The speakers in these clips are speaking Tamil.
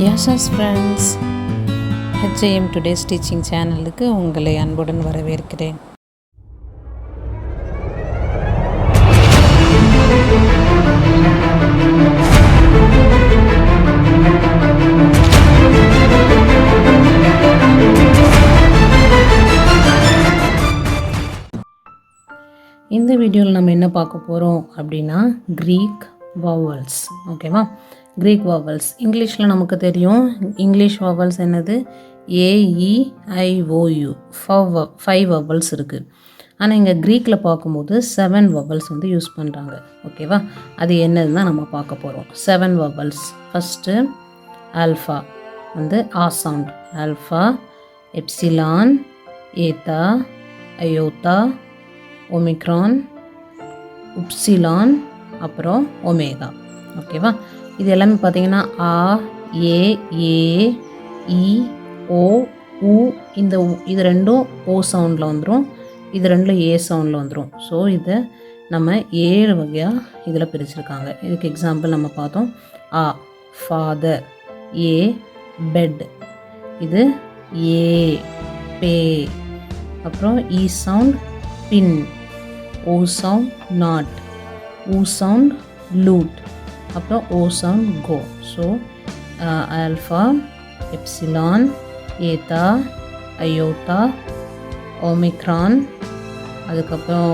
Yes friends, HIM Today's Teaching சேனலுக்கு உங்களை அன்புடன் வரவேற்கிறேன். இந்த வீடியோவில் நம்ம என்ன பார்க்க போகிறோம் அப்படின்னா Greek vowels. ஓகேவா? Greek vowels இங்கிலீஷில் நமக்கு தெரியும். இங்கிலீஷ் vowels என்னது? AEIOU 5 vowels இருக்குது. ஆனால் இங்கே க்ரீக்கில் பார்க்கும்போது 7 vowels வந்து யூஸ் பண்ணுறாங்க. ஓகேவா? அது என்னதுன்னு தான் நம்ம பார்க்க போகிறோம். 7 vowels. ஃபஸ்ட்டு ஆல்ஃபா வந்து ஆ சவுண்ட். ஆல்ஃபா, எப்சிலான், ஏத்தா, அயோத்தா, ஒமிக்ரான், உப்சிலான், அப்புறம் ஒமேகா. ஓகேவா? இது எல்லாமே பார்த்தீங்கன்னா ஆ, ஏ, இ, ஓ, உ. இது ரெண்டும் ஓ சவுண்டில் வந்துடும், இது ரெண்டும் ஏ சவுண்டில் வந்துடும். ஸோ இதை நம்ம 7 வகையாக இதில் பிரிச்சுருக்காங்க. இதுக்கு எக்ஸாம்பிள் நம்ம பார்த்தோம். ஆ ஃபாதர், ஏ பெட், இது ஏ பே, அப்புறம் இ சவுண்ட் பின், ஓ சவுண்ட் நாட், ஊ சவுண்ட் லூட், அப்புறம் ஓ sound go. So alpha, epsilon, eta, iota, omicron, அதுக்கப்புறம்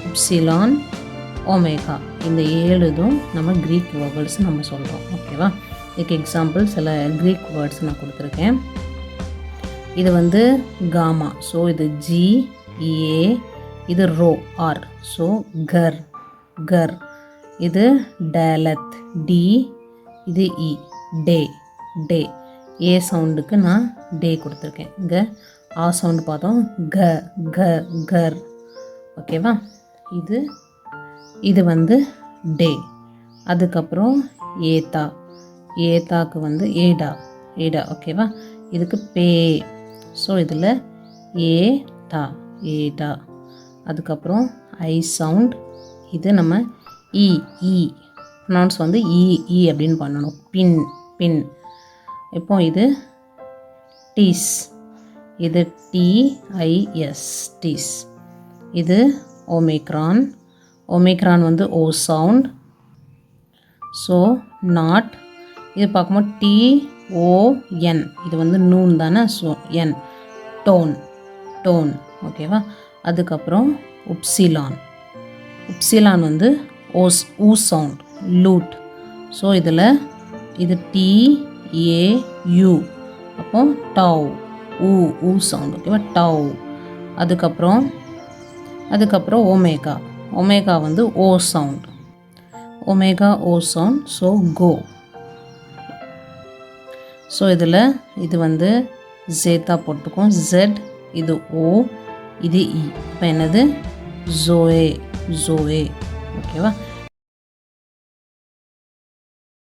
உப்சிலான், ஒமேகா. இந்த 7 இதுவும் நம்ம க்ரீக் வேர்ட்ஸ் நம்ம சொல்கிறோம். ஓகேவா? இதுக்கு எக்ஸாம்பிள் சில க்ரீக் வேர்ட்ஸ் நான் கொடுத்துருக்கேன். இது வந்து காமா. ஸோ இது ஜி ஏ, இது ரோ ஆர். ஸோ கர் கர். இது டேலத் டி, இது இ டே டே. ஏ சவுண்டுக்கு நான் டே கொடுத்துருக்கேன். இங்கே ஆ சவுண்டு பார்த்தோம் க க கர். ஓகேவா? இது வந்து டே. அதுக்கப்புறம் ஏத்தா, ஏத்தாக்கு வந்து ஏடா ஏடா. ஓகேவா? இதுக்கு பே. ஸோ இதில் ஏடா ஏடா. அதுக்கப்புறம் ஐ சவுண்ட். இது நம்ம இ இ ப்ரொனவுன்ஸ் வந்து இ அப்படின்னு பண்ணணும். பின் பின். இப்போ இது டீஸ், இது டிஐஎஸ் டீஸ். இது ஒமிக்ரான். ஒமிக்ரான் வந்து ஓ சவுண்ட். So not. இது பார்க்கும்போது டிஓஎன். இது வந்து நூன் தானே. ஸோ என் டோன் டோன். ஓகேவா? அதுக்கப்புறம் உப்சிலான். உப்சிலான் வந்து ஊ சவுண்ட் லூட். ஸோ இதில் இது டிஏயு, அப்போ டவ் ஊ சவுண்ட். ஓகேவா? டவ். அதுக்கப்புறம் ஒமேகா. ஒமேகா வந்து ஓ சவுண்ட். ஒமேகா ஓ சவுண்ட். So go. ஸோ இதில் இது வந்து ஜேத்தா போட்டுக்கும். ஜெட், இது ஓ, இது இ. இப்போ என்னது? Zoe zoe. ஓகேவா?